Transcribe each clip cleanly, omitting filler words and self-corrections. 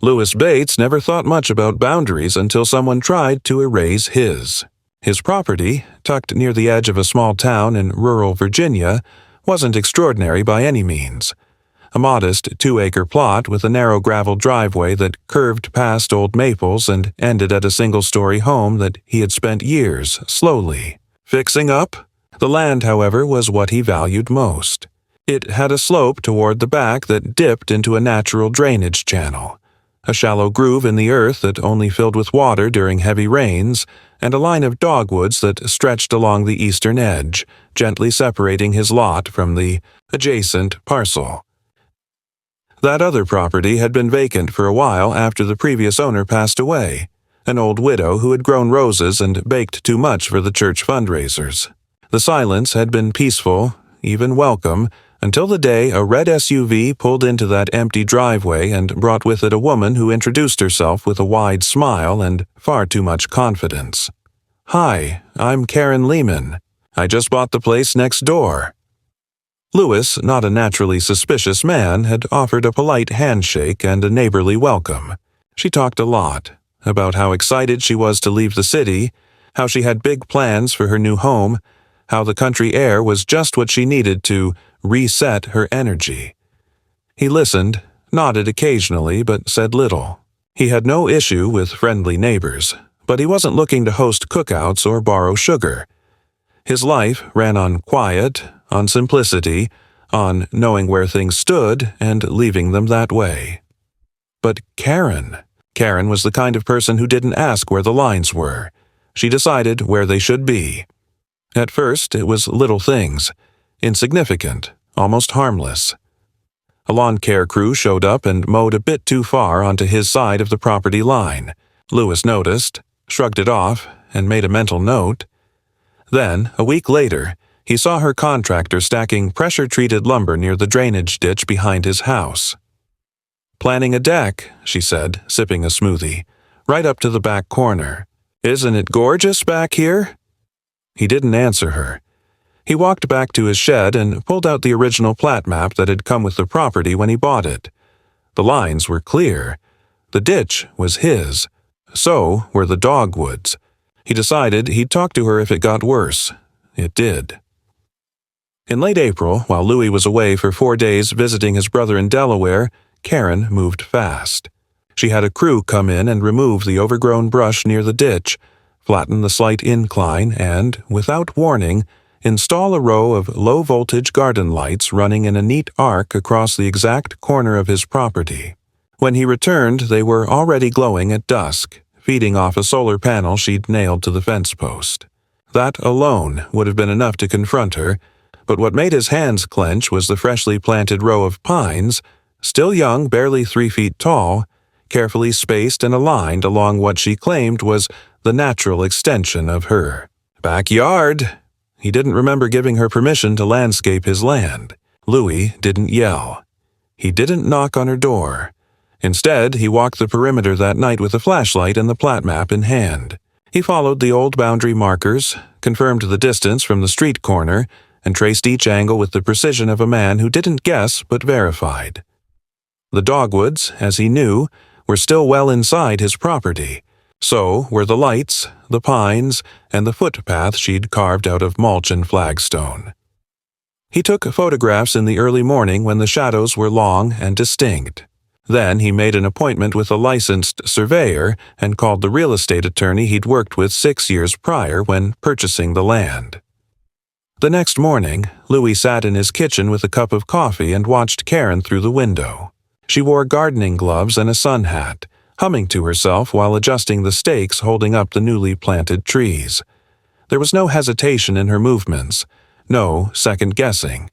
Louis Bates never thought much about boundaries until someone tried to erase his. His property, tucked near the edge of a small town in rural Virginia, wasn't extraordinary by any means. A modest 2-acre plot with a narrow gravel driveway that curved past old maples and ended at a single-story home that he had spent years slowly fixing up. The land, however, was what he valued most. It had a slope toward the back that dipped into a natural drainage channel, a shallow groove in the earth that only filled with water during heavy rains, and a line of dogwoods that stretched along the eastern edge, gently separating his lot from the adjacent parcel. That other property had been vacant for a while after the previous owner passed away, an old widow who had grown roses and baked too much for the church fundraisers. The silence had been peaceful, even welcome, until the day a red SUV pulled into that empty driveway and brought with it a woman who introduced herself with a wide smile and far too much confidence. "Hi, I'm Karen Lehman. I just bought the place next door." Louis, not a naturally suspicious man, had offered a polite handshake and a neighborly welcome. She talked a lot about how excited she was to leave the city, how she had big plans for her new home, how the country air was just what she needed to reset her energy. He listened, nodded occasionally, but said little. He had no issue with friendly neighbors, but he wasn't looking to host cookouts or borrow sugar. His life ran on quiet, on simplicity, on knowing where things stood and leaving them that way. But Karen was the kind of person who didn't ask where the lines were. She decided where they should be. At first, it was little things, insignificant, almost harmless. A lawn care crew showed up and mowed a bit too far onto his side of the property line. Louis noticed, shrugged it off, and made a mental note. Then, a week later, he saw her contractor stacking pressure-treated lumber near the drainage ditch behind his house. "Planning a deck," she said, sipping a smoothie, "right up to the back corner. Isn't it gorgeous back here?" He didn't answer her. He walked back to his shed and pulled out the original plat map that had come with the property when he bought it. The lines were clear. The ditch was his. So were the dogwoods. He decided he'd talk to her if it got worse. It did. In late April, while Louis was away for 4 days visiting his brother in Delaware, Karen moved fast. She had a crew come in and remove the overgrown brush near the ditch, flatten the slight incline, and, without warning, install a row of low-voltage garden lights running in a neat arc across the exact corner of his property. When he returned, they were already glowing at dusk, feeding off a solar panel she'd nailed to the fence post. That alone would have been enough to confront her, but what made his hands clench was the freshly planted row of pines, still young, barely 3 feet tall, carefully spaced and aligned along what she claimed was the natural extension of her backyard. He didn't remember giving her permission to landscape his land. Louis didn't yell. He didn't knock on her door. Instead, he walked the perimeter that night with a flashlight and the plat map in hand. He followed the old boundary markers, confirmed the distance from the street corner, and traced each angle with the precision of a man who didn't guess but verified. The dogwoods, as he knew, were still well inside his property. So were the lights, the pines, and the footpath she'd carved out of mulch and flagstone. He took photographs in the early morning when the shadows were long and distinct. Then he made an appointment with a licensed surveyor and called the real estate attorney he'd worked with 6 years prior when purchasing the land. The next morning, Louis sat in his kitchen with a cup of coffee and watched Karen through the window. She wore gardening gloves and a sun hat, humming to herself while adjusting the stakes holding up the newly planted trees. There was no hesitation in her movements, no second-guessing.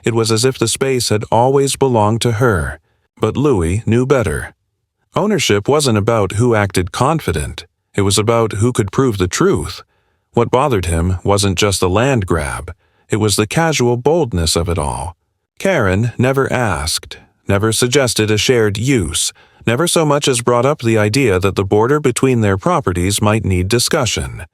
It was as if the space had always belonged to her, but Louis knew better. Ownership wasn't about who acted confident, it was about who could prove the truth. What bothered him wasn't just the land grab, it was the casual boldness of it all. Karen never asked, never suggested a shared use, never so much as brought up the idea that the border between their properties might need discussion.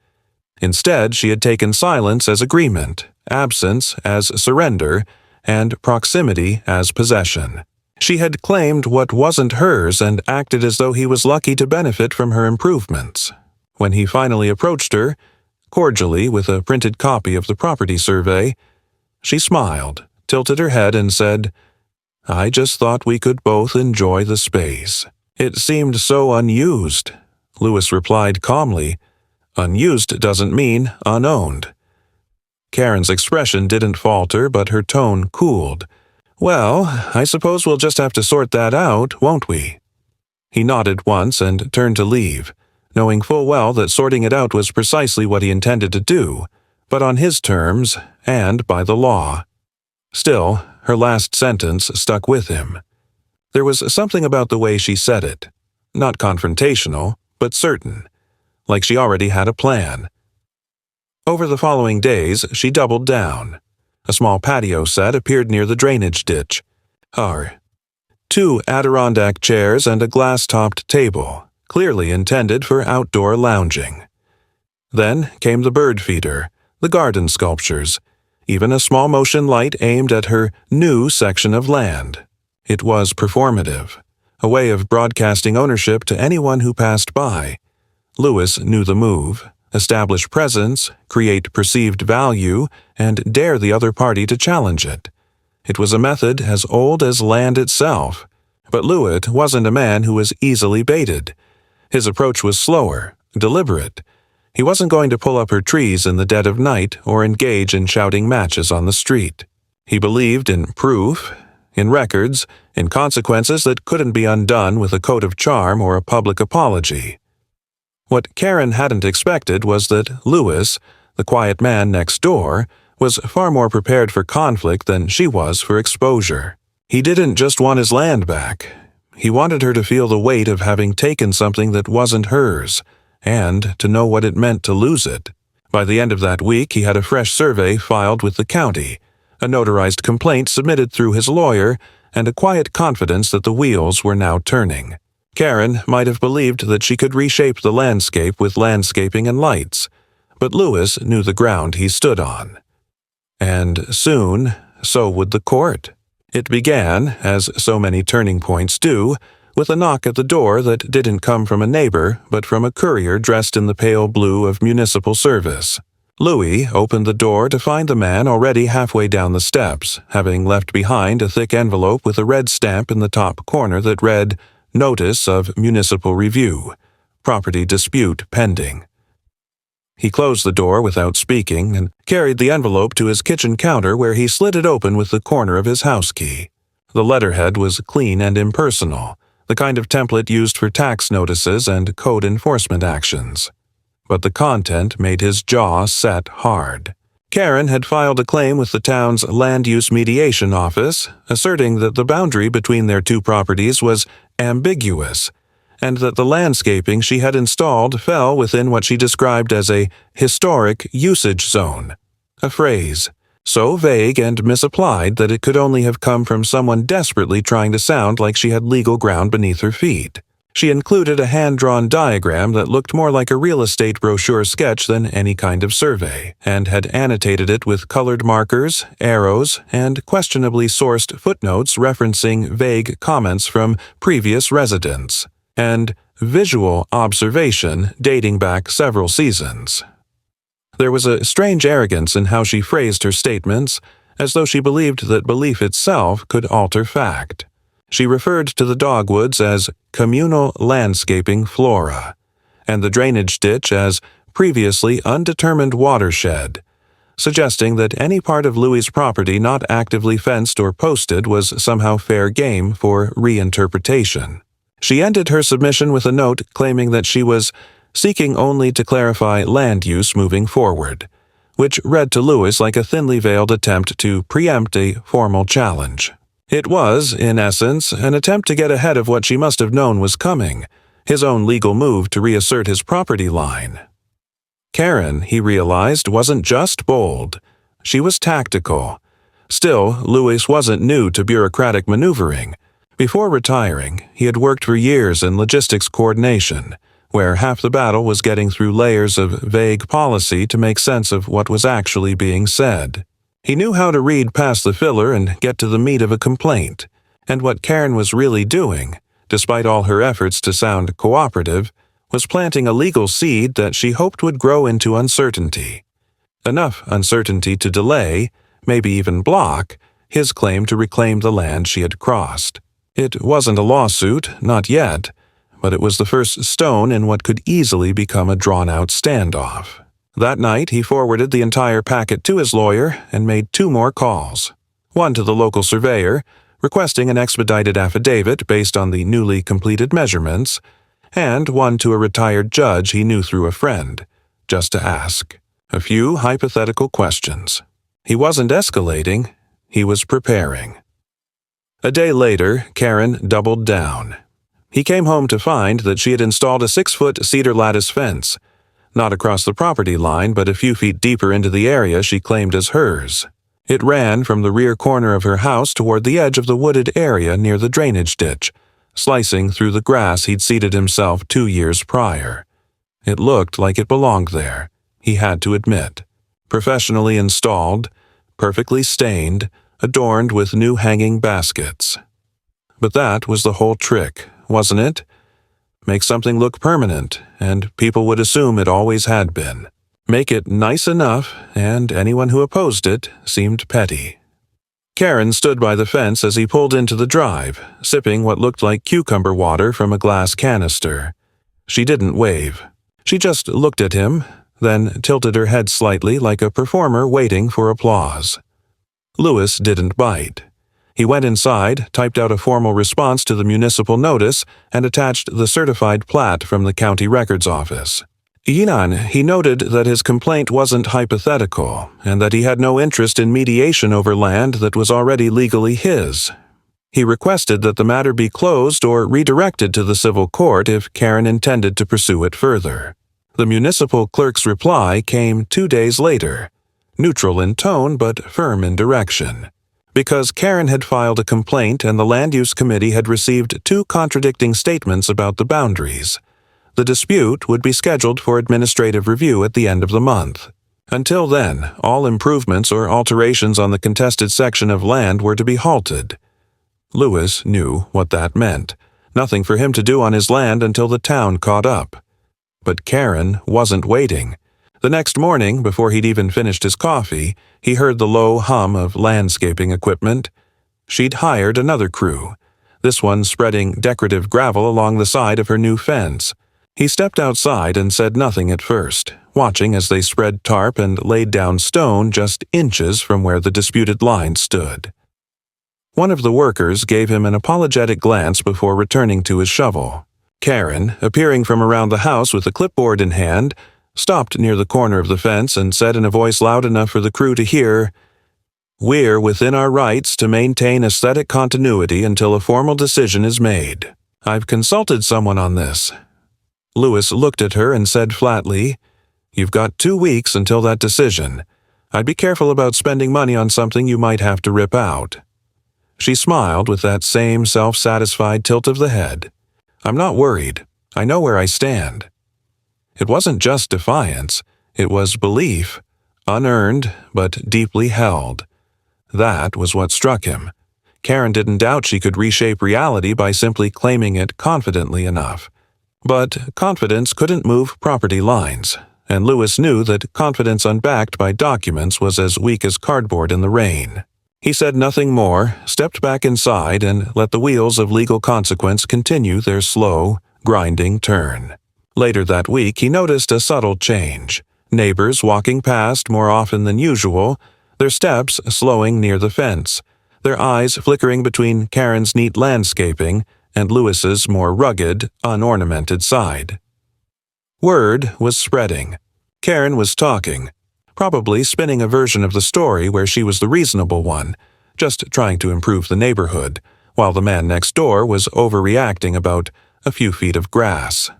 Instead, she had taken silence as agreement, absence as surrender, and proximity as possession. She had claimed what wasn't hers and acted as though he was lucky to benefit from her improvements. When he finally approached her, cordially with a printed copy of the property survey, she smiled, tilted her head, and said, "I just thought we could both enjoy the space. It seemed so unused." Lewis replied calmly, "Unused doesn't mean unowned." Karen's expression didn't falter, but her tone cooled. "Well, I suppose we'll just have to sort that out, won't we?" He nodded once and turned to leave, knowing full well that sorting it out was precisely what he intended to do, but on his terms and by the law. Still, her last sentence stuck with him. There was something about the way she said it, not confrontational, but certain, like she already had a plan. Over the following days, she doubled down. A small patio set appeared near the drainage ditch. 2 Adirondack chairs and a glass-topped table, clearly intended for outdoor lounging. Then came the bird feeder, the garden sculptures, even a small motion light aimed at her new section of land. It was performative, a way of broadcasting ownership to anyone who passed by. Lewis knew the move: establish presence, create perceived value, and dare the other party to challenge it. It was a method as old as land itself, but Lewitt wasn't a man who was easily baited. His approach was slower, deliberate. He wasn't going to pull up her trees in the dead of night or engage in shouting matches on the street. He believed in proof, in records, in consequences that couldn't be undone with a coat of charm or a public apology. What Karen hadn't expected was that Lewis, the quiet man next door, was far more prepared for conflict than she was for exposure. He didn't just want his land back. He wanted her to feel the weight of having taken something that wasn't hers, and to know what it meant to lose it. By the end of that week, he had a fresh survey filed with the county, a notarized complaint submitted through his lawyer, and a quiet confidence that the wheels were now turning. Karen might have believed that she could reshape the landscape with landscaping and lights, but Lewis knew the ground he stood on. And soon, so would the court. It began, as so many turning points do, with a knock at the door that didn't come from a neighbor, but from a courier dressed in the pale blue of municipal service. Louis opened the door to find the man already halfway down the steps, having left behind a thick envelope with a red stamp in the top corner that read, "Notice of Municipal Review. Property dispute pending." He closed the door without speaking and carried the envelope to his kitchen counter where he slid it open with the corner of his house key. The letterhead was clean and impersonal, the kind of template used for tax notices and code enforcement actions. But the content made his jaw set hard. Karen had filed a claim with the town's Land Use Mediation Office, asserting that the boundary between their 2 properties was ambiguous, and that the landscaping she had installed fell within what she described as a historic usage zone, a phrase so vague and misapplied that it could only have come from someone desperately trying to sound like she had legal ground beneath her feet. She included a hand-drawn diagram that looked more like a real estate brochure sketch than any kind of survey, and had annotated it with colored markers, arrows, and questionably sourced footnotes referencing vague comments from previous residents, and visual observation dating back several seasons. There was a strange arrogance in how she phrased her statements, as though she believed that belief itself could alter fact. She referred to the dogwoods as communal landscaping flora, and the drainage ditch as previously undetermined watershed, suggesting that any part of Louis's property not actively fenced or posted was somehow fair game for reinterpretation. She ended her submission with a note claiming that she was seeking only to clarify land use moving forward, which read to Lewis like a thinly veiled attempt to preempt a formal challenge. It was, in essence, an attempt to get ahead of what she must have known was coming, his own legal move to reassert his property line. Karen, he realized, wasn't just bold. She was tactical. Still, Lewis wasn't new to bureaucratic maneuvering. Before retiring, he had worked for years in logistics coordination, where half the battle was getting through layers of vague policy to make sense of what was actually being said. He knew how to read past the filler and get to the meat of a complaint. And what Karen was really doing, despite all her efforts to sound cooperative, was planting a legal seed that she hoped would grow into uncertainty. Enough uncertainty to delay, maybe even block, his claim to reclaim the land she had crossed. It wasn't a lawsuit, not yet, but it was the first stone in what could easily become a drawn-out standoff. That night, he forwarded the entire packet to his lawyer and made 2 more calls. One to the local surveyor, requesting an expedited affidavit based on the newly completed measurements, and one to a retired judge he knew through a friend, just to ask a few hypothetical questions. He wasn't escalating, he was preparing. A day later, Karen doubled down. He came home to find that she had installed a 6-foot cedar lattice fence, not across the property line but a few feet deeper into the area she claimed as hers. It ran from the rear corner of her house toward the edge of the wooded area near the drainage ditch, slicing through the grass he'd seeded himself 2 years prior. It looked like it belonged there, he had to admit. Professionally installed, perfectly stained, adorned with new hanging baskets. But that was the whole trick, wasn't it? Make something look permanent, and people would assume it always had been. Make it nice enough, and anyone who opposed it seemed petty. Karen stood by the fence as he pulled into the drive, sipping what looked like cucumber water from a glass canister. She didn't wave. She just looked at him, then tilted her head slightly like a performer waiting for applause. Louis didn't bite. He went inside, typed out a formal response to the municipal notice, and attached the certified plat from the county records office. Yinan, he noted that his complaint wasn't hypothetical, and that he had no interest in mediation over land that was already legally his. He requested that the matter be closed or redirected to the civil court if Karen intended to pursue it further. The municipal clerk's reply came 2 days later, neutral in tone but firm in direction. Because Karen had filed a complaint and the Land Use Committee had received 2 contradicting statements about the boundaries, the dispute would be scheduled for administrative review at the end of the month. Until then, all improvements or alterations on the contested section of land were to be halted. Louis knew what that meant. Nothing for him to do on his land until the town caught up. But Karen wasn't waiting. The next morning, before he'd even finished his coffee, he heard the low hum of landscaping equipment. She'd hired another crew, this one spreading decorative gravel along the side of her new fence. He stepped outside and said nothing at first, watching as they spread tarp and laid down stone just inches from where the disputed line stood. One of the workers gave him an apologetic glance before returning to his shovel. Karen, appearing from around the house with a clipboard in hand, stopped near the corner of the fence and said in a voice loud enough for the crew to hear, "We're within our rights to maintain aesthetic continuity until a formal decision is made. I've consulted someone on this." Louis looked at her and said flatly, "You've got 2 weeks until that decision. I'd be careful about spending money on something you might have to rip out." She smiled with that same self-satisfied tilt of the head. "I'm not worried. I know where I stand." It wasn't just defiance, it was belief, unearned but deeply held. That was what struck him. Karen didn't doubt she could reshape reality by simply claiming it confidently enough. But confidence couldn't move property lines, and Louis knew that confidence unbacked by documents was as weak as cardboard in the rain. He said nothing more, stepped back inside, and let the wheels of legal consequence continue their slow, grinding turn. Later that week, he noticed a subtle change. Neighbors walking past more often than usual, their steps slowing near the fence, their eyes flickering between Karen's neat landscaping and Louis's more rugged, unornamented side. Word was spreading. Karen was talking, probably spinning a version of the story where she was the reasonable one, just trying to improve the neighborhood, while the man next door was overreacting about a few feet of grass.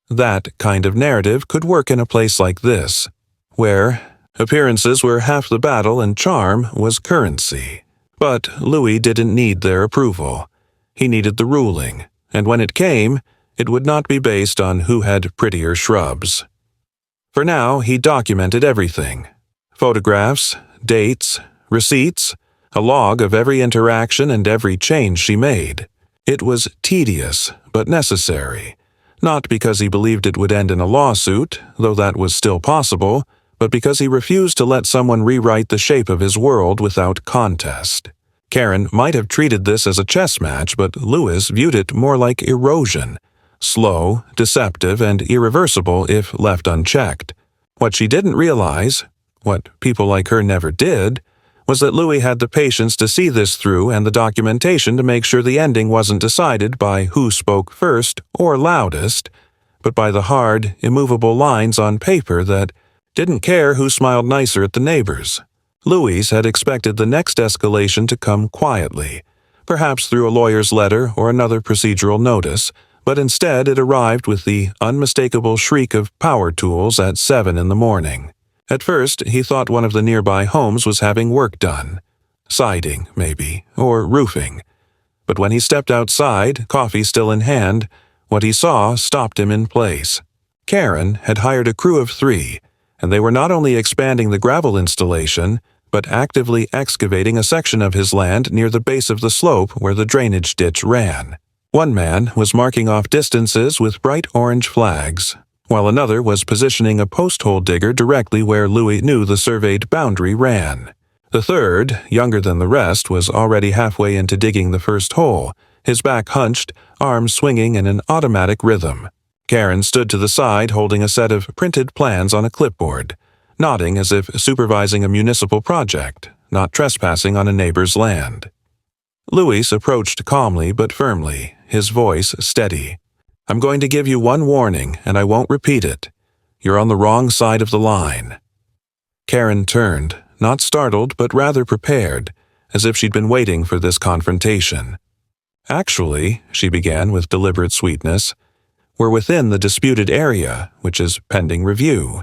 That kind of narrative could work in a place like this, where appearances were half the battle and charm was currency. But Louis didn't need their approval. He needed the ruling, and when it came, it would not be based on who had prettier shrubs. For now, he documented everything. Photographs, dates, receipts, a log of every interaction and every change she made. It was tedious, but necessary, not because he believed it would end in a lawsuit, though that was still possible, but because he refused to let someone rewrite the shape of his world without contest. Karen might have treated this as a chess match, but Louis viewed it more like erosion, slow, deceptive, and irreversible if left unchecked. What she didn't realize, what people like her never did, was that Louis had the patience to see this through and the documentation to make sure the ending wasn't decided by who spoke first or loudest, but by the hard, immovable lines on paper that didn't care who smiled nicer at the neighbors. Louis had expected the next escalation to come quietly, perhaps through a lawyer's letter or another procedural notice, but instead it arrived with the unmistakable shriek of power tools at 7 in the morning. At first, he thought one of the nearby homes was having work done. Siding, maybe, or roofing. But when he stepped outside, coffee still in hand, what he saw stopped him in place. Karen had hired a crew of 3, and they were not only expanding the gravel installation, but actively excavating a section of his land near the base of the slope where the drainage ditch ran. One man was marking off distances with bright orange flags, while another was positioning a post-hole digger directly where Louis knew the surveyed boundary ran. The third, younger than the rest, was already halfway into digging the first hole, his back hunched, arms swinging in an automatic rhythm. Karen stood to the side holding a set of printed plans on a clipboard, nodding as if supervising a municipal project, not trespassing on a neighbor's land. Louis approached calmly but firmly, his voice steady. "I'm going to give you one warning, and I won't repeat it. You're on the wrong side of the line." Karen turned, not startled but rather prepared, as if she'd been waiting for this confrontation. "Actually," she began with deliberate sweetness, "we're within the disputed area, which is pending review.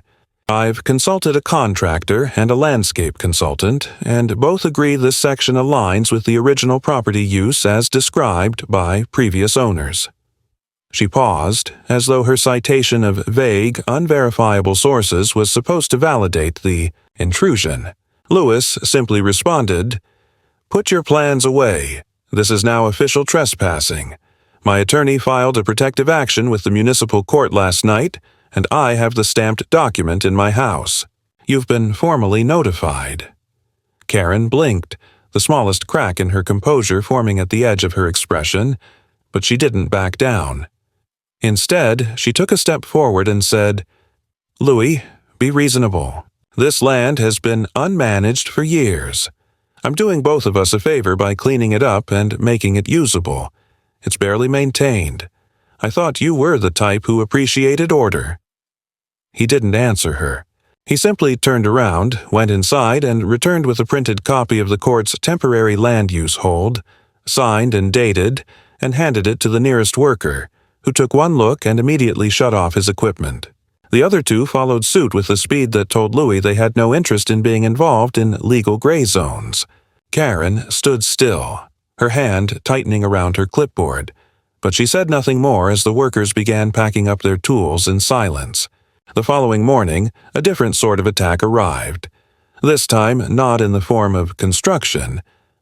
I've consulted a contractor and a landscape consultant, and both agree this section aligns with the original property use as described by previous owners." She paused, as though her citation of vague, unverifiable sources was supposed to validate the intrusion. Louis simply responded, "Put your plans away. This is now official trespassing. My attorney filed a protective action with the municipal court last night, and I have the stamped document in my house. You've been formally notified." Karen blinked, the smallest crack in her composure forming at the edge of her expression, but she didn't back down. Instead, she took a step forward and said, "Louis, be reasonable. This land has been unmanaged for years. I'm doing both of us a favor by cleaning it up and making it usable. It's barely maintained. I thought you were the type who appreciated order." He didn't answer her. He simply turned around, went inside, and returned with a printed copy of the court's temporary land use hold, signed and dated, and handed it to the nearest worker, who took one look and immediately shut off his equipment. The other 2 followed suit with a speed that told Louis they had no interest in being involved in legal gray zones. Karen stood still, her hand tightening around her clipboard, but she said nothing more as the workers began packing up their tools in silence. The following morning, a different sort of attack arrived. This time not in the form of construction,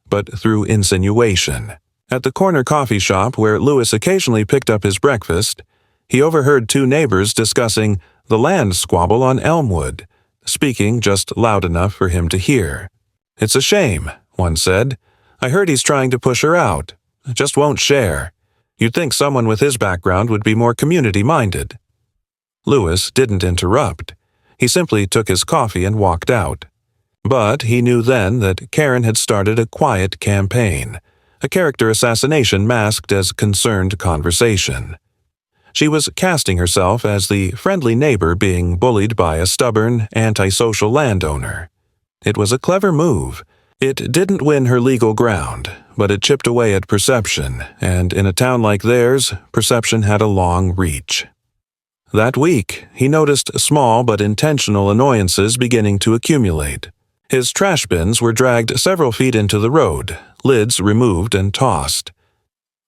but through insinuation. At the corner coffee shop where Louis occasionally picked up his breakfast, he overheard 2 neighbors discussing the land squabble on Elmwood, speaking just loud enough for him to hear. "It's a shame," one said. "I heard he's trying to push her out. Just won't share. You'd think someone with his background would be more community-minded." Louis didn't interrupt. He simply took his coffee and walked out. But he knew then that Karen had started a quiet campaign, a character assassination masked as concerned conversation. She was casting herself as the friendly neighbor being bullied by a stubborn, antisocial landowner. It was a clever move. It didn't win her legal ground, but it chipped away at perception, and in a town like theirs, perception had a long reach. That week, he noticed small but intentional annoyances beginning to accumulate. His trash bins were dragged several feet into the road, lids removed and tossed.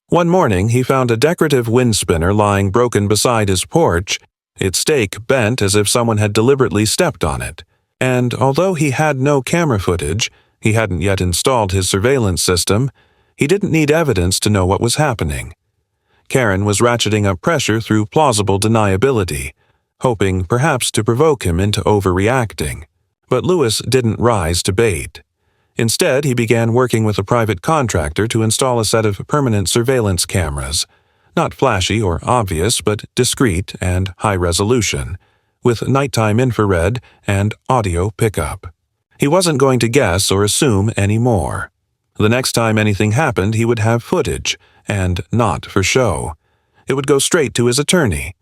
One morning, he found a decorative wind spinner lying broken beside his porch, its stake bent as if someone had deliberately stepped on it. And although he had no camera footage, He hadn't yet installed his surveillance system. He didn't need evidence to know what was happening. Karen was ratcheting up pressure through plausible deniability, hoping perhaps to provoke him into overreacting. But Lewis didn't rise to bait. Instead, he began working with a private contractor to install a set of permanent surveillance cameras, not flashy or obvious, but discreet and high resolution, with nighttime infrared and audio pickup. He wasn't going to guess or assume any more. The next time anything happened, he would have footage, and not for show. It would go straight to his attorney.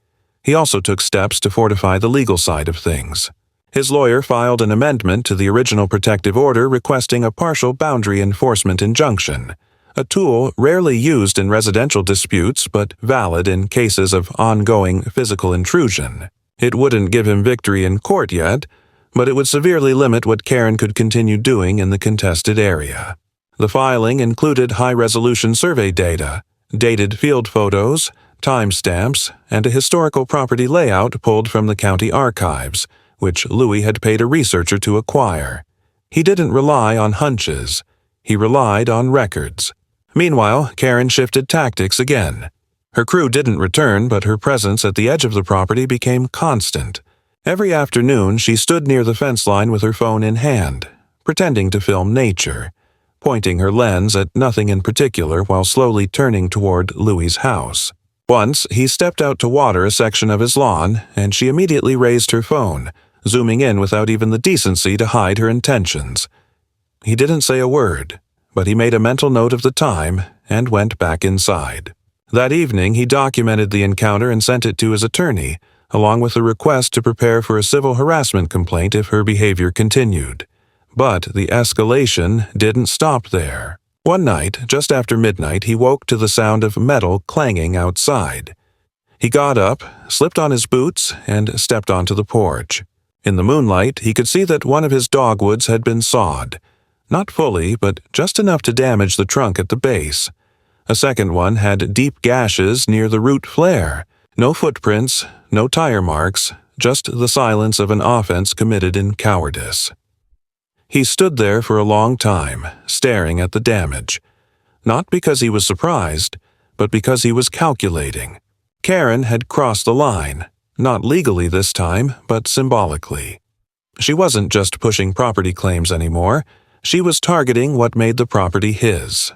He also took steps to fortify the legal side of things. His lawyer filed an amendment to the original protective order requesting a partial boundary enforcement injunction, a tool rarely used in residential disputes but valid in cases of ongoing physical intrusion. It wouldn't give him victory in court yet, but it would severely limit what Karen could continue doing in the contested area. The filing included high-resolution survey data, dated field photos, timestamps, and a historical property layout pulled from the county archives, which Louis had paid a researcher to acquire. He didn't rely on hunches. He relied on records. Meanwhile, Karen shifted tactics again. Her crew didn't return, but her presence at the edge of the property became constant. Every afternoon, she stood near the fence line with her phone in hand, pretending to film nature, pointing her lens at nothing in particular while slowly turning toward Louis's house. Once, he stepped out to water a section of his lawn, and she immediately raised her phone, zooming in without even the decency to hide her intentions. He didn't say a word, but he made a mental note of the time and went back inside. That evening, he documented the encounter and sent it to his attorney, along with a request to prepare for a civil harassment complaint if her behavior continued. But the escalation didn't stop there. One night, just after midnight, he woke to the sound of metal clanging outside. He got up, slipped on his boots, and stepped onto the porch. In the moonlight, he could see that one of his dogwoods had been sawed. Not fully, but just enough to damage the trunk at the base. A second one had deep gashes near the root flare. No footprints, no tire marks, just the silence of an offense committed in cowardice. He stood there for a long time, staring at the damage. Not because he was surprised, but because he was calculating. Karen had crossed the line, not legally this time, but symbolically. She wasn't just pushing property claims anymore. She was targeting what made the property his.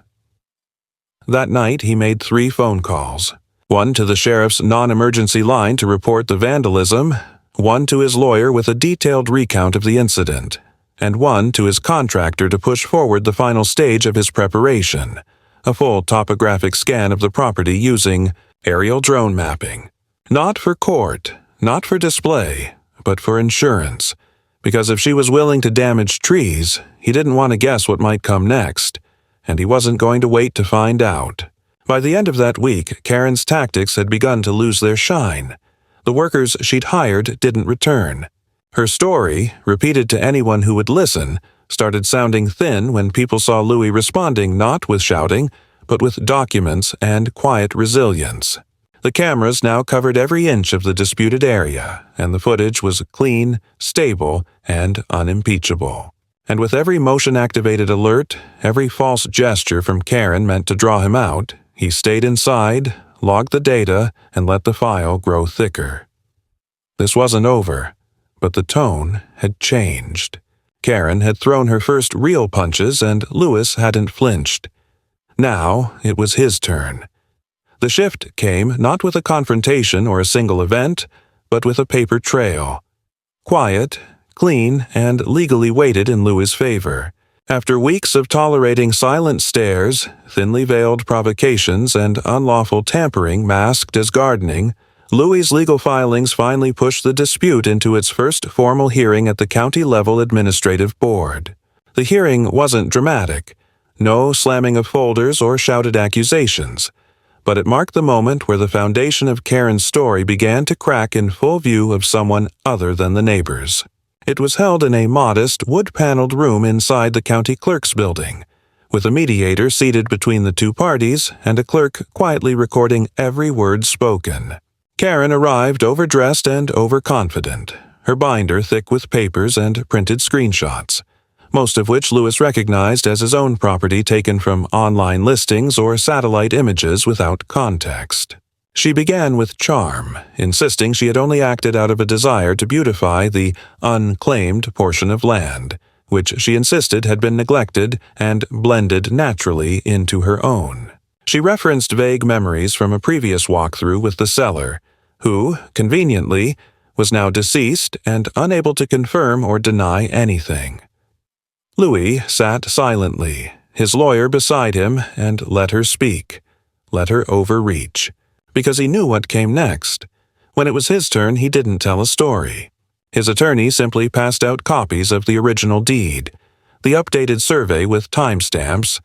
That night, he made 3 phone calls. One to the sheriff's non-emergency line to report the vandalism, one to his lawyer with a detailed recount of the incident, and one to his contractor to push forward the final stage of his preparation, a full topographic scan of the property using aerial drone mapping. Not for court, not for display, but for insurance, because if she was willing to damage trees, he didn't want to guess what might come next, and he wasn't going to wait to find out. By the end of that week, Karen's tactics had begun to lose their shine. The workers she'd hired didn't return. Her story, repeated to anyone who would listen, started sounding thin when people saw Louis responding not with shouting, but with documents and quiet resilience. The cameras now covered every inch of the disputed area, and the footage was clean, stable, and unimpeachable. And with every motion-activated alert, every false gesture from Karen meant to draw him out, he stayed inside, logged the data, and let the file grow thicker. This wasn't over, but the tone had changed. Karen had thrown her first real punches, and Lewis hadn't flinched. Now it was his turn. The shift came not with a confrontation or a single event, but with a paper trail. Quiet, clean, and legally weighted in Louis' favor. After weeks of tolerating silent stares, thinly veiled provocations, and unlawful tampering masked as gardening, Louis' legal filings finally pushed the dispute into its first formal hearing at the county-level administrative board. The hearing wasn't dramatic, no slamming of folders or shouted accusations, but it marked the moment where the foundation of Karen's story began to crack in full view of someone other than the neighbors. It was held in a modest, wood-paneled room inside the county clerk's building, with a mediator seated between the two parties and a clerk quietly recording every word spoken. Karen arrived overdressed and overconfident, her binder thick with papers and printed screenshots. most of which Lewis recognized as his own property taken from online listings or satellite images without context. She began with charm, insisting she had only acted out of a desire to beautify the unclaimed portion of land, which she insisted had been neglected and blended naturally into her own. She referenced vague memories from a previous walkthrough with the seller, who, conveniently, was now deceased and unable to confirm or deny anything. Louis sat silently, his lawyer beside him, and let her speak, let her overreach, because he knew what came next. When it was his turn, he didn't tell a story. His attorney simply passed out copies of the original deed, the updated survey with timestamps,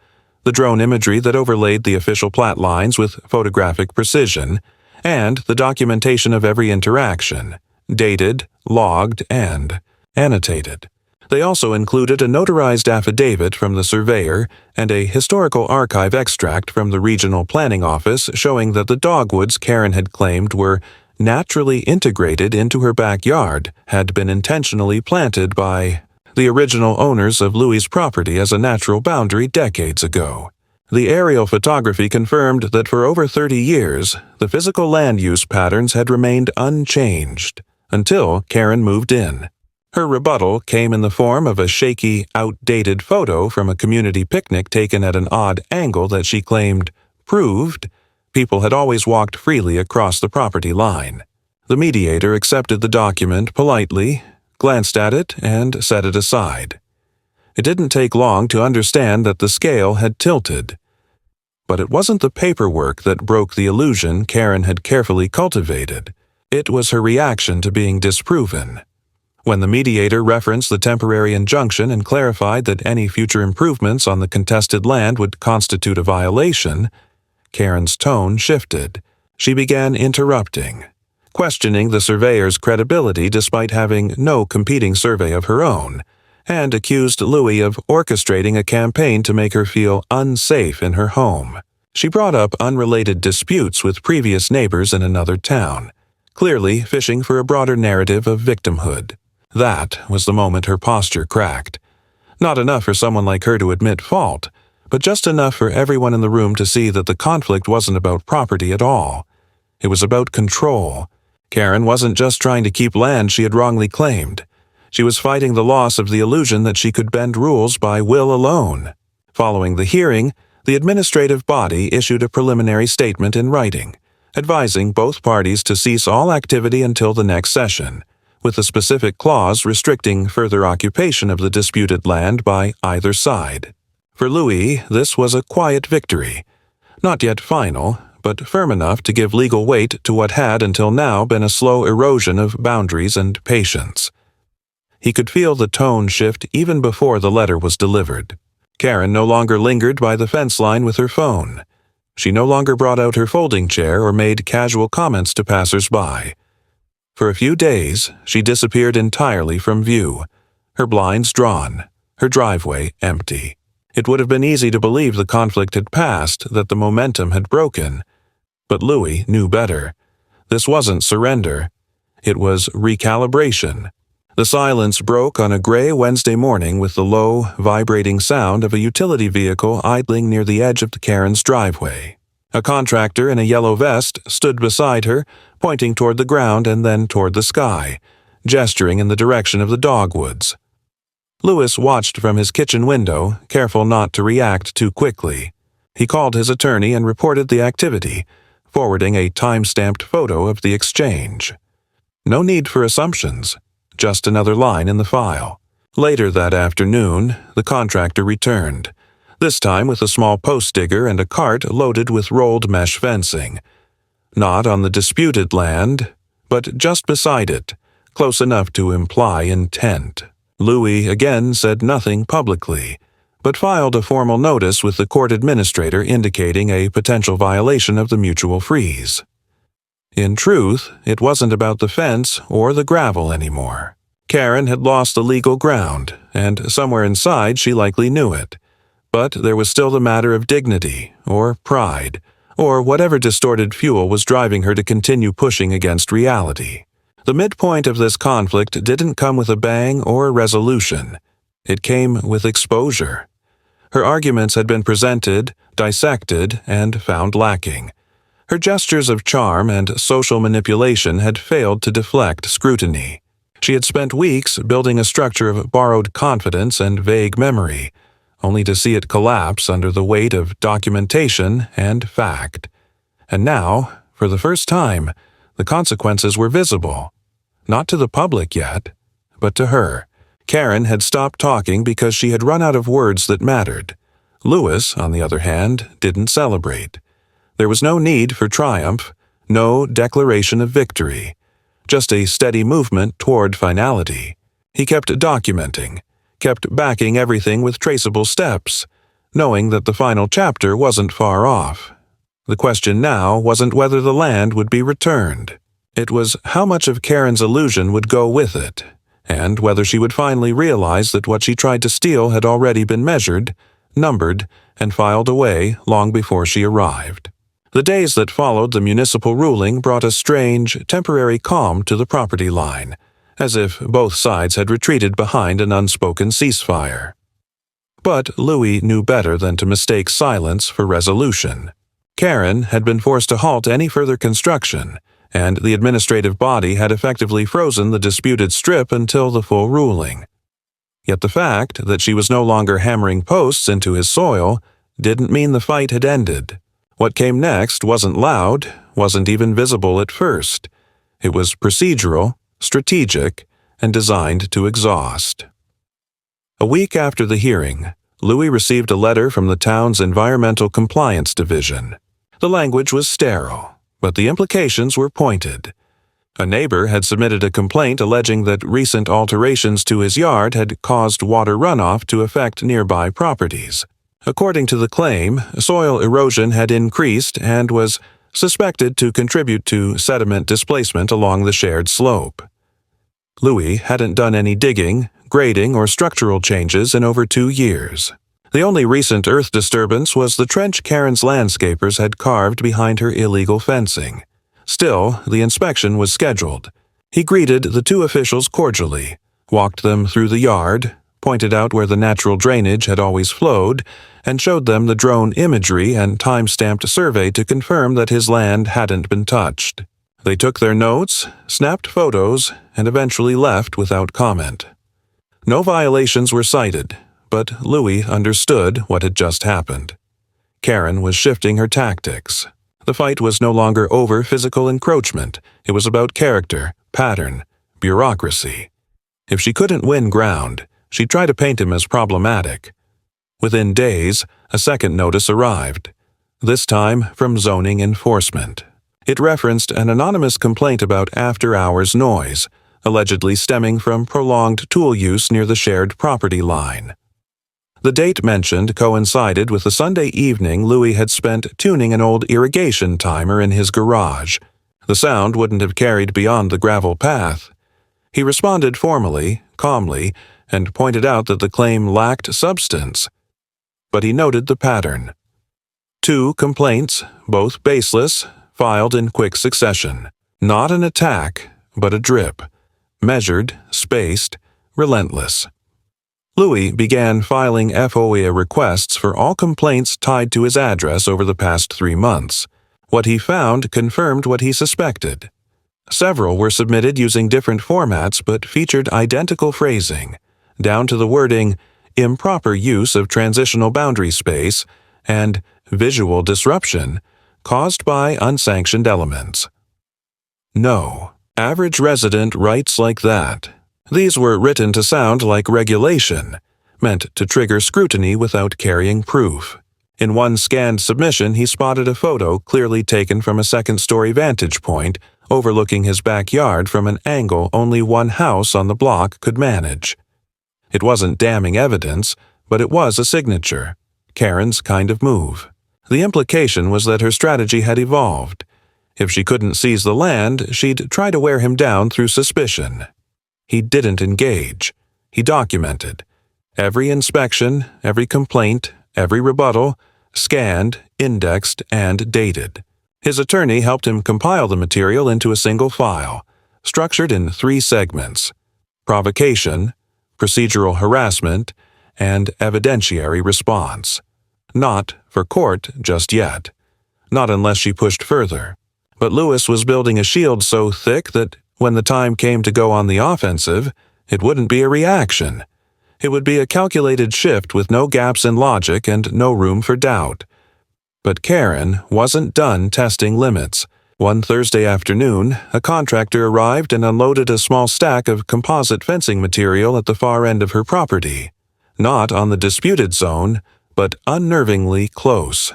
the drone imagery that overlaid the official plat lines with photographic precision, and the documentation of every interaction, dated, logged, and annotated. They also included a notarized affidavit from the surveyor and a historical archive extract from the regional planning office showing that the dogwoods Karen had claimed were naturally integrated into her backyard had been intentionally planted by the original owners of Louis's property as a natural boundary decades ago. The aerial photography confirmed that for over 30 years, the physical land use patterns had remained unchanged until Karen moved in. Her rebuttal came in the form of a shaky, outdated photo from a community picnic taken at an odd angle that she claimed proved people had always walked freely across the property line. The mediator accepted the document politely, glanced at it, and set it aside. It didn't take long to understand that the scale had tilted. But it wasn't the paperwork that broke the illusion Karen had carefully cultivated. It was her reaction to being disproven. When the mediator referenced the temporary injunction and clarified that any future improvements on the contested land would constitute a violation, Karen's tone shifted. She began interrupting, questioning the surveyor's credibility despite having no competing survey of her own, and accused Louis of orchestrating a campaign to make her feel unsafe in her home. She brought up unrelated disputes with previous neighbors in another town, clearly fishing for a broader narrative of victimhood. That was the moment her posture cracked. Not enough for someone like her to admit fault, but just enough for everyone in the room to see that the conflict wasn't about property at all. It was about control. Karen wasn't just trying to keep land she had wrongly claimed. She was fighting the loss of the illusion that she could bend rules by will alone. Following the hearing, the administrative body issued a preliminary statement in writing, advising both parties to cease all activity until the next session, with a specific clause restricting further occupation of the disputed land by either side. For Louis, this was a quiet victory, not yet final, but firm enough to give legal weight to what had until now been a slow erosion of boundaries and patience. He could feel the tone shift even before the letter was delivered. Karen no longer lingered by the fence line with her phone. She no longer brought out her folding chair or made casual comments to passers-by. For a few days, she disappeared entirely from view, her blinds drawn, her driveway empty. It would have been easy to believe the conflict had passed, that the momentum had broken. But Louis knew better. This wasn't surrender. It was recalibration. The silence broke on a gray Wednesday morning with the low, vibrating sound of a utility vehicle idling near the edge of Karen's driveway. A contractor in a yellow vest stood beside her, pointing toward the ground and then toward the sky, gesturing in the direction of the dogwoods. Lewis watched from his kitchen window, careful not to react too quickly. He called his attorney and reported the activity, forwarding a time-stamped photo of the exchange. No need for assumptions, just another line in the file. Later that afternoon, the contractor returned, this time with a small post digger and a cart loaded with rolled mesh fencing. Not on the disputed land, but just beside it, close enough to imply intent. Louis again said nothing publicly, but filed a formal notice with the court administrator indicating a potential violation of the mutual freeze. In truth, it wasn't about the fence or the gravel anymore. Karen had lost the legal ground, and somewhere inside she likely knew it. But there was still the matter of dignity, or pride, or whatever distorted fuel was driving her to continue pushing against reality. The midpoint of this conflict didn't come with a bang or a resolution. It came with exposure. Her arguments had been presented, dissected, and found lacking. Her gestures of charm and social manipulation had failed to deflect scrutiny. She had spent weeks building a structure of borrowed confidence and vague memory, only to see it collapse under the weight of documentation and fact. And now, for the first time, the consequences were visible. Not to the public yet, but to her. Karen had stopped talking because she had run out of words that mattered. Louis, on the other hand, didn't celebrate. There was no need for triumph, no declaration of victory, just a steady movement toward finality. He kept documenting, kept backing everything with traceable steps, knowing that the final chapter wasn't far off. The question now wasn't whether the land would be returned. It was how much of Karen's illusion would go with it, and whether she would finally realize that what she tried to steal had already been measured, numbered, and filed away long before she arrived. The days that followed the municipal ruling brought a strange, temporary calm to the property line, as if both sides had retreated behind an unspoken ceasefire. But Louis knew better than to mistake silence for resolution. Karen had been forced to halt any further construction, and the administrative body had effectively frozen the disputed strip until the full ruling. Yet the fact that she was no longer hammering posts into his soil didn't mean the fight had ended. What came next wasn't loud, wasn't even visible at first. It was procedural, strategic, and designed to exhaust. A week after the hearing, Louis received a letter from the town's Environmental Compliance Division. The language was sterile, but the implications were pointed. A neighbor had submitted a complaint alleging that recent alterations to his yard had caused water runoff to affect nearby properties. According to the claim, soil erosion had increased and was suspected to contribute to sediment displacement along the shared slope. Louis hadn't done any digging, grading, or structural changes in over 2 years. The only recent earth disturbance was the trench Karen's landscapers had carved behind her illegal fencing. Still, the inspection was scheduled. He greeted the two officials cordially, walked them through the yard, pointed out where the natural drainage had always flowed, and showed them the drone imagery and time-stamped survey to confirm that his land hadn't been touched. They took their notes, snapped photos, and eventually left without comment. No violations were cited, but Louis understood what had just happened. Karen was shifting her tactics. The fight was no longer over physical encroachment. It was about character, pattern, bureaucracy. If she couldn't win ground, she'd try to paint him as problematic. Within days, a second notice arrived, this time from zoning enforcement. It referenced an anonymous complaint about after-hours noise, allegedly stemming from prolonged tool use near the shared property line. The date mentioned coincided with the Sunday evening Louis had spent tuning an old irrigation timer in his garage. The sound wouldn't have carried beyond the gravel path. He responded formally, calmly, and pointed out that the claim lacked substance. But he noted the pattern. 2 complaints, both baseless, filed in quick succession. Not an attack, but a drip. Measured, spaced, relentless. Louis began filing FOIA requests for all complaints tied to his address over the past 3 months. What he found confirmed what he suspected. Several were submitted using different formats but featured identical phrasing, down to the wording, improper use of transitional boundary space, and visual disruption caused by unsanctioned elements. No, average resident writes like that. These were written to sound like regulation, meant to trigger scrutiny without carrying proof. In one scanned submission, he spotted a photo clearly taken from a second-story vantage point overlooking his backyard from an angle only one house on the block could manage. It wasn't damning evidence, but it was a signature, Karen's kind of move. The implication was that her strategy had evolved. If she couldn't seize the land, she'd try to wear him down through suspicion. He didn't engage. He documented. Every inspection, every complaint, every rebuttal, scanned, indexed, and dated. His attorney helped him compile the material into a single file, structured in 3 segments: provocation, procedural harassment, and evidentiary response. Not for court just yet. Not unless she pushed further. But Lewis was building a shield so thick that when the time came to go on the offensive, it wouldn't be a reaction. It would be a calculated shift with no gaps in logic and no room for doubt. But Karen wasn't done testing limits. One Thursday afternoon, a contractor arrived and unloaded a small stack of composite fencing material at the far end of her property. Not on the disputed zone, but unnervingly close.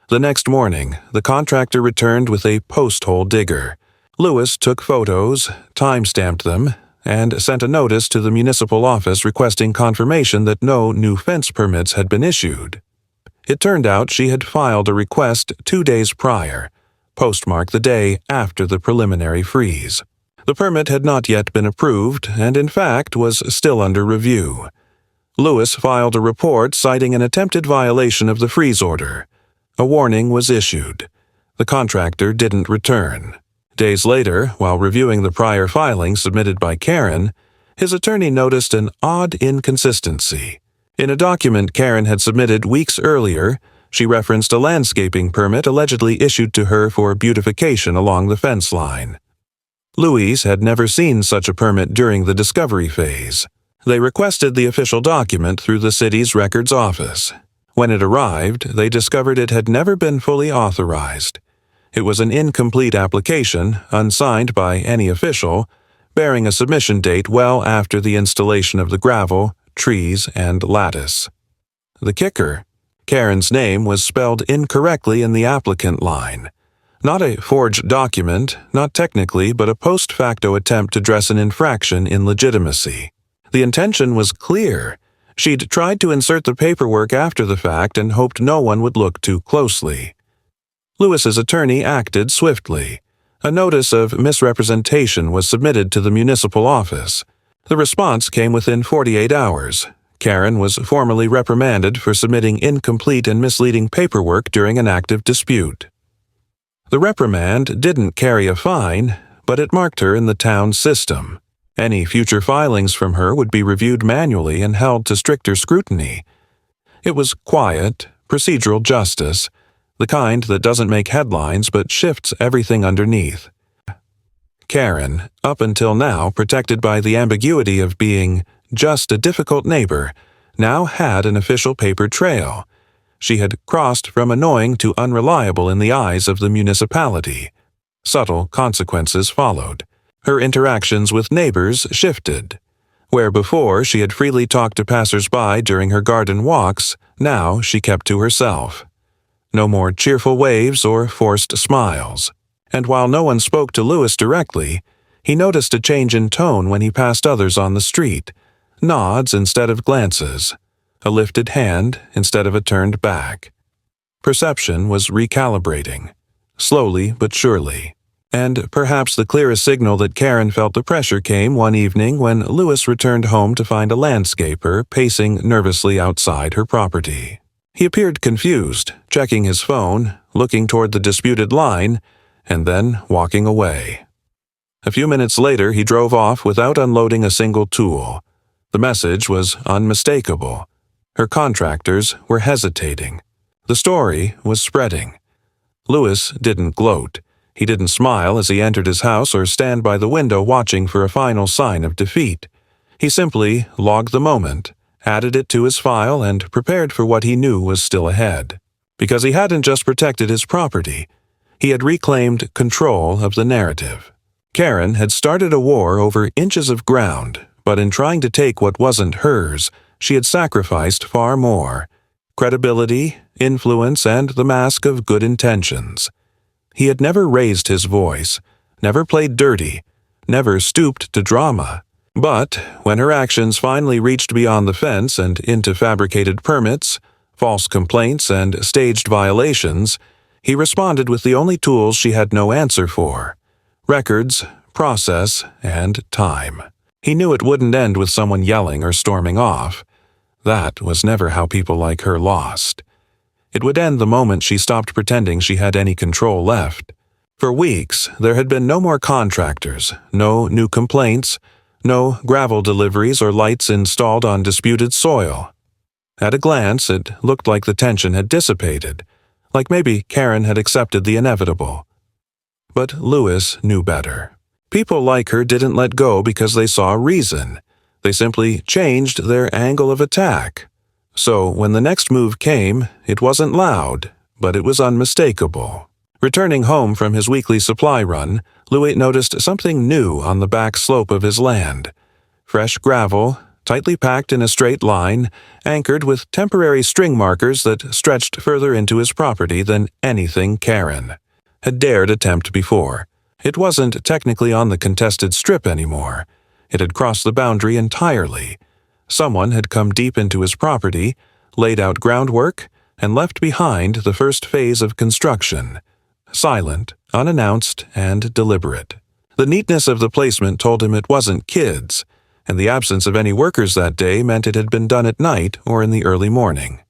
The next morning, the contractor returned with a post-hole digger. Lewis took photos, time-stamped them, and sent a notice to the municipal office requesting confirmation that no new fence permits had been issued. It turned out she had filed a request 2 days prior, postmarked the day after the preliminary freeze. The permit had not yet been approved and, in fact, was still under review. Lewis filed a report citing an attempted violation of the freeze order. A warning was issued. The contractor didn't return. Days later, while reviewing the prior filing submitted by Karen, his attorney noticed an odd inconsistency. In a document Karen had submitted weeks earlier, she referenced a landscaping permit allegedly issued to her for beautification along the fence line. Louise had never seen such a permit during the discovery phase. They requested the official document through the city's records office. When it arrived, they discovered it had never been fully authorized. It was an incomplete application, unsigned by any official, bearing a submission date well after the installation of the gravel, trees, and lattice. The kicker: Karen's name was spelled incorrectly in the applicant line. Not a forged document, not technically, but a post facto attempt to dress an infraction in legitimacy. The intention was clear. She'd tried to insert the paperwork after the fact and hoped no one would look too closely. Lewis's attorney acted swiftly. A notice of misrepresentation was submitted to the municipal office. The response came within 48 hours. Karen was formally reprimanded for submitting incomplete and misleading paperwork during an active dispute. The reprimand didn't carry a fine, but it marked her in the town's system. Any future filings from her would be reviewed manually and held to stricter scrutiny. It was quiet, procedural justice, the kind that doesn't make headlines but shifts everything underneath. Karen, up until now protected by the ambiguity of being just a difficult neighbor, now had an official paper trail. She had crossed from annoying to unreliable in the eyes of the municipality. Subtle consequences followed. Her interactions with neighbors shifted. Where before she had freely talked to passers-by during her garden walks, now she kept to herself. No more cheerful waves or forced smiles. And while no one spoke to Lewis directly, he noticed a change in tone when he passed others on the street. Nods instead of glances. A lifted hand instead of a turned back. Perception was recalibrating. Slowly but surely. And perhaps the clearest signal that Karen felt the pressure came one evening when Lewis returned home to find a landscaper pacing nervously outside her property. He appeared confused, checking his phone, looking toward the disputed line, and then walking away. A few minutes later, he drove off without unloading a single tool. The message was unmistakable. Her contractors were hesitating. The story was spreading. Lewis didn't gloat. He didn't smile as he entered his house or stand by the window watching for a final sign of defeat. He simply logged the moment, added it to his file, and prepared for what he knew was still ahead. Because he hadn't just protected his property, he had reclaimed control of the narrative. Karen had started a war over inches of ground, but in trying to take what wasn't hers, she had sacrificed far more: credibility, influence, and the mask of good intentions. He had never raised his voice, never played dirty, never stooped to drama. But when her actions finally reached beyond the fence and into fabricated permits, false complaints, and staged violations, he responded with the only tools she had no answer for: records, process, and time. He knew it wouldn't end with someone yelling or storming off. That was never how people like her lost. It would end the moment she stopped pretending she had any control left. For weeks, there had been no more contractors, no new complaints, No gravel deliveries or lights installed on disputed soil. At a glance, it looked like the tension had dissipated, like maybe Karen had accepted the inevitable. But Lewis knew better. People like her didn't let go because they saw a reason. They simply changed their angle of attack. So when the next move came, it wasn't loud, but it was unmistakable. Returning home from his weekly supply run, Louis noticed something new on the back slope of his land. Fresh gravel, tightly packed in a straight line, anchored with temporary string markers that stretched further into his property than anything Karen had dared attempt before. It wasn't technically on the contested strip anymore. It had crossed the boundary entirely. Someone had come deep into his property, laid out groundwork, and left behind the first phase of construction. Silent, unannounced, and deliberate. The neatness of the placement told him it wasn't kids, and the absence of any workers that day meant it had been done at night or in the early morning.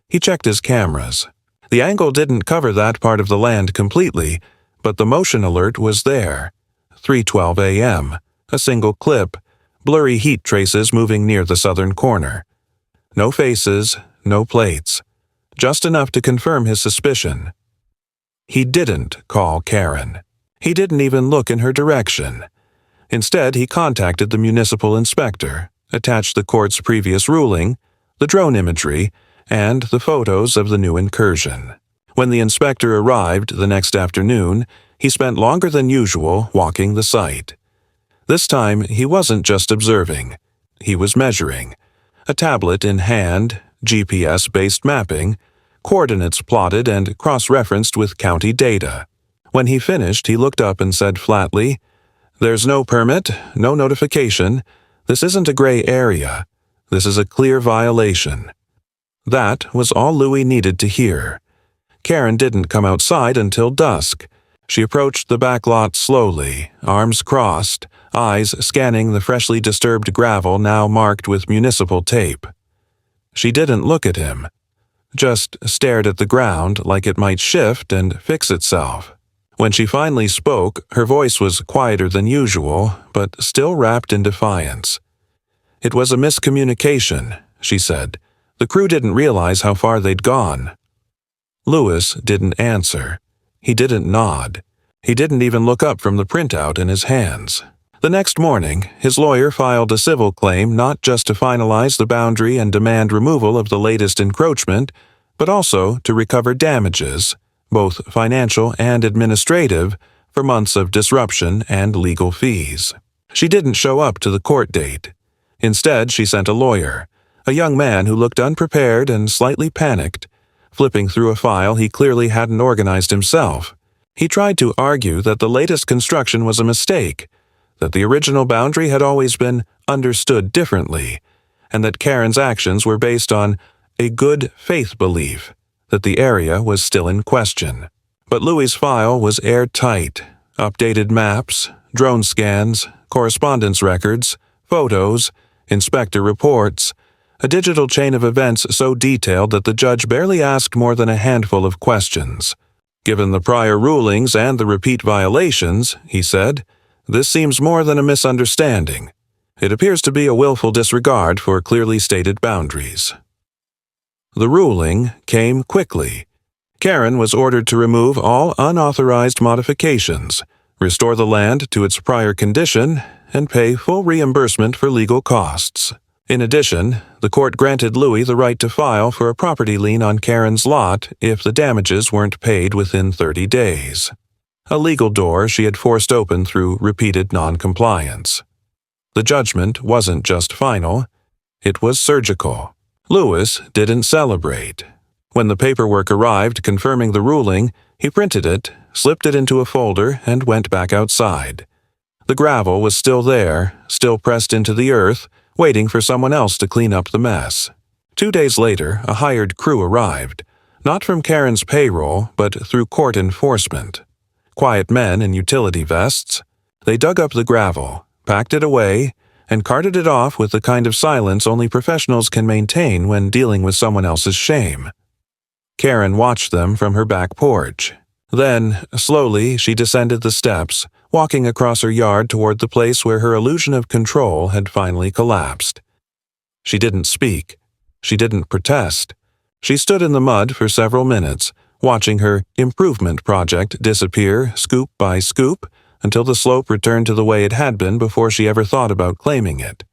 He checked his cameras. The angle didn't cover that part of the land completely, but the motion alert was there. 3:12 a.m., a single clip, blurry heat traces moving near the southern corner. No faces, no plates. Just enough to confirm his suspicion. He didn't call Karen. He didn't even look in her direction. Instead, he contacted the municipal inspector, attached the court's previous ruling, the drone imagery, and the photos of the new incursion. When the inspector arrived the next afternoon, he spent longer than usual walking the site. This time, he wasn't just observing. He was measuring. A tablet in hand, GPS-based mapping, coordinates plotted and cross-referenced with county data. When he finished, he looked up and said flatly, "There's no permit, no notification. This isn't a gray area. This is a clear violation." That was all Louis needed to hear. Karen didn't come outside until dusk. She approached the back lot slowly, arms crossed, eyes scanning the freshly disturbed gravel now marked with municipal tape. She didn't look at him, just stared at the ground like it might shift and fix itself. When she finally spoke, her voice was quieter than usual, but still wrapped in defiance. "It was a miscommunication," she said. "The crew didn't realize how far they'd gone." Lewis didn't answer. He didn't nod. He didn't even look up from the printout in his hands. The next morning, his lawyer filed a civil claim not just to finalize the boundary and demand removal of the latest encroachment, but also to recover damages, both financial and administrative, for months of disruption and legal fees. She didn't show up to the court date. Instead, she sent a lawyer, a young man who looked unprepared and slightly panicked, flipping through a file he clearly hadn't organized himself. He tried to argue that the latest construction was a mistake, that the original boundary had always been understood differently, and that Karen's actions were based on a good faith belief that the area was still in question. But Louis's file was airtight. Updated maps, drone scans, correspondence records, photos, inspector reports, a digital chain of events so detailed that the judge barely asked more than a handful of questions. "Given the prior rulings and the repeat violations," he said, "this seems more than a misunderstanding. It appears to be a willful disregard for clearly stated boundaries." The ruling came quickly. Karen was ordered to remove all unauthorized modifications, restore the land to its prior condition, and pay full reimbursement for legal costs. In addition, the court granted Louis the right to file for a property lien on Karen's lot if the damages weren't paid within 30 days. A legal door she had forced open through repeated non-compliance. The judgment wasn't just final, it was surgical. Lewis didn't celebrate. When the paperwork arrived confirming the ruling, he printed it, slipped it into a folder, and went back outside. The gravel was still there, still pressed into the earth, waiting for someone else to clean up the mess. 2 days later, a hired crew arrived, not from Karen's payroll, but through court enforcement. Quiet men in utility vests. They dug up the gravel, packed it away, and carted it off with the kind of silence only professionals can maintain when dealing with someone else's shame. Karen watched them from her back porch. Then, slowly, she descended the steps, walking across her yard toward the place where her illusion of control had finally collapsed. She didn't speak. She didn't protest. She stood in the mud for several minutes, watching her improvement project disappear scoop by scoop until the slope returned to the way it had been before she ever thought about claiming it.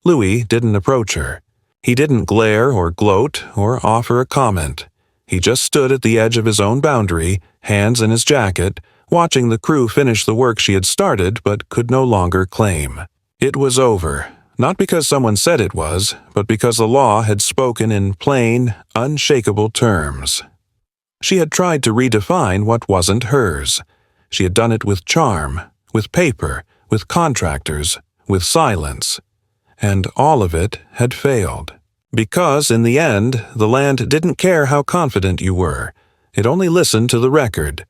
Louis didn't approach her. He didn't glare or gloat or offer a comment. He just stood at the edge of his own boundary, hands in his jacket, watching the crew finish the work she had started but could no longer claim. It was over, not because someone said it was, but because the law had spoken in plain, unshakable terms. She had tried to redefine what wasn't hers. She had done it with charm, with paper, with contractors, with silence. And all of it had failed. Because, in the end, the land didn't care how confident you were. It only listened to the record.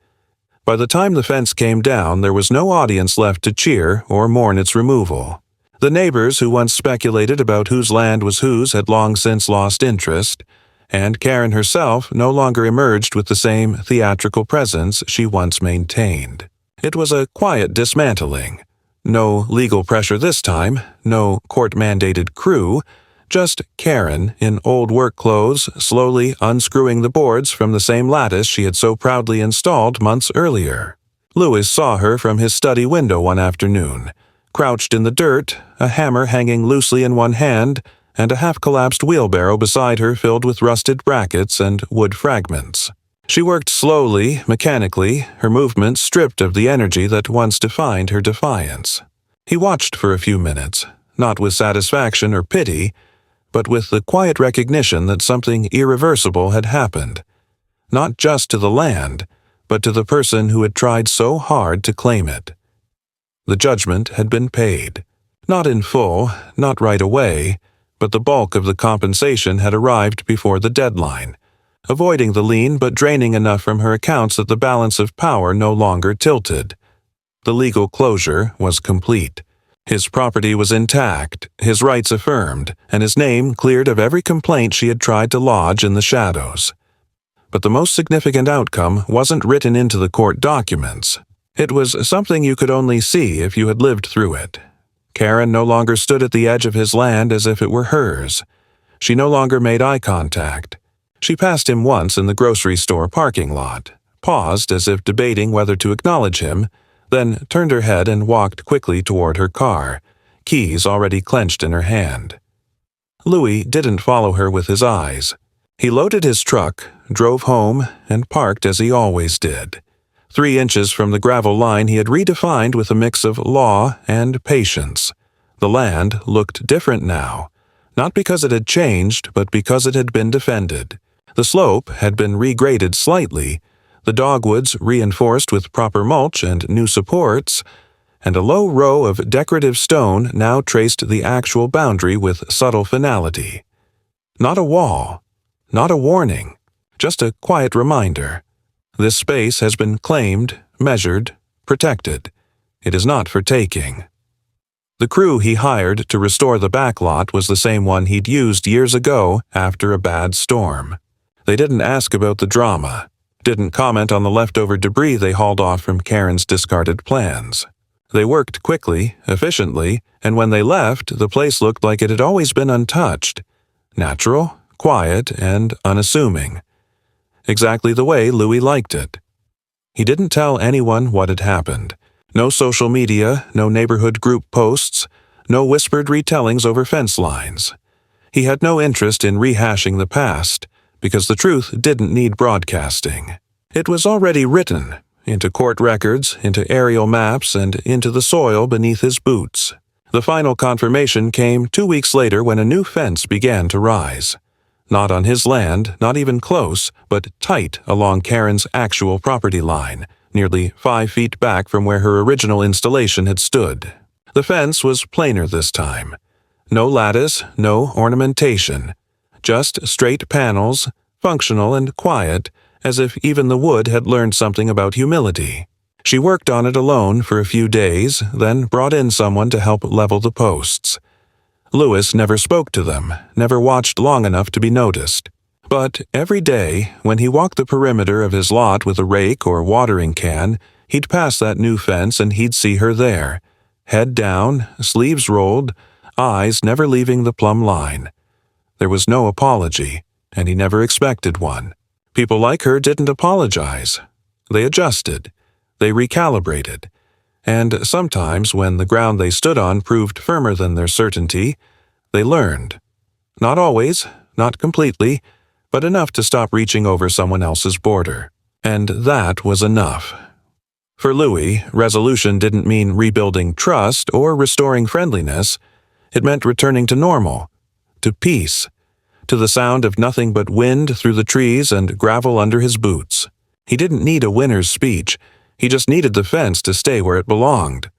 By the time the fence came down, there was no audience left to cheer or mourn its removal. The neighbors who once speculated about whose land was whose had long since lost interest, and Karen herself no longer emerged with the same theatrical presence she once maintained. It was a quiet dismantling. No legal pressure this time, no court-mandated crew, just Karen in old work clothes slowly unscrewing the boards from the same lattice she had so proudly installed months earlier. Louis saw her from his study window one afternoon, crouched in the dirt, a hammer hanging loosely in one hand, and a half-collapsed wheelbarrow beside her filled with rusted brackets and wood fragments. She worked slowly, mechanically, her movements stripped of the energy that once defined her defiance. He watched for a few minutes, not with satisfaction or pity, but with the quiet recognition that something irreversible had happened, not just to the land, but to the person who had tried so hard to claim it. The judgment had been paid. Not in full, not right away, but the bulk of the compensation had arrived before the deadline, avoiding the lien but draining enough from her accounts that the balance of power no longer tilted. The legal closure was complete. His property was intact, his rights affirmed, and his name cleared of every complaint she had tried to lodge in the shadows. But the most significant outcome wasn't written into the court documents. It was something you could only see if you had lived through it. Karen no longer stood at the edge of his land as if it were hers. She no longer made eye contact. She passed him once in the grocery store parking lot, paused as if debating whether to acknowledge him, then turned her head and walked quickly toward her car, keys already clenched in her hand. Louis didn't follow her with his eyes. He loaded his truck, drove home, and parked as he always did. 3 inches from the gravel line he had redefined with a mix of law and patience. The land looked different now, not because it had changed, but because it had been defended. The slope had been regraded slightly, the dogwoods reinforced with proper mulch and new supports, and a low row of decorative stone now traced the actual boundary with subtle finality. Not a wall, not a warning, just a quiet reminder. This space has been claimed, measured, protected. It is not for taking. The crew he hired to restore the backlot was the same one he'd used years ago after a bad storm. They didn't ask about the drama, didn't comment on the leftover debris they hauled off from Karen's discarded plans. They worked quickly, efficiently, and when they left, the place looked like it had always been untouched. Natural, quiet, and unassuming. Exactly the way Louis liked it. He didn't tell anyone what had happened. No social media, no neighborhood group posts, no whispered retellings over fence lines. He had no interest in rehashing the past, because the truth didn't need broadcasting. It was already written, into court records, into aerial maps, and into the soil beneath his boots. The final confirmation came 2 weeks later when a new fence began to rise. Not on his land, not even close, but tight along Karen's actual property line, nearly 5 feet back from where her original installation had stood. The fence was plainer this time. No lattice, no ornamentation. Just straight panels, functional and quiet, as if even the wood had learned something about humility. She worked on it alone for a few days, then brought in someone to help level the posts. Louis never spoke to them, never watched long enough to be noticed. But every day, when he walked the perimeter of his lot with a rake or watering can, He'd pass that new fence and he'd see her there, head down, sleeves rolled, eyes never leaving the plumb line. There was no apology, and he never expected one. People like her didn't apologize. They adjusted. They recalibrated. And sometimes, when the ground they stood on proved firmer than their certainty, they learned. Not always, not completely, but enough to stop reaching over someone else's border. And that was enough. For Louis, resolution didn't mean rebuilding trust or restoring friendliness. It meant returning to normal, to peace, to the sound of nothing but wind through the trees and gravel under his boots. He didn't need a winner's speech. He just needed the fence to stay where it belonged.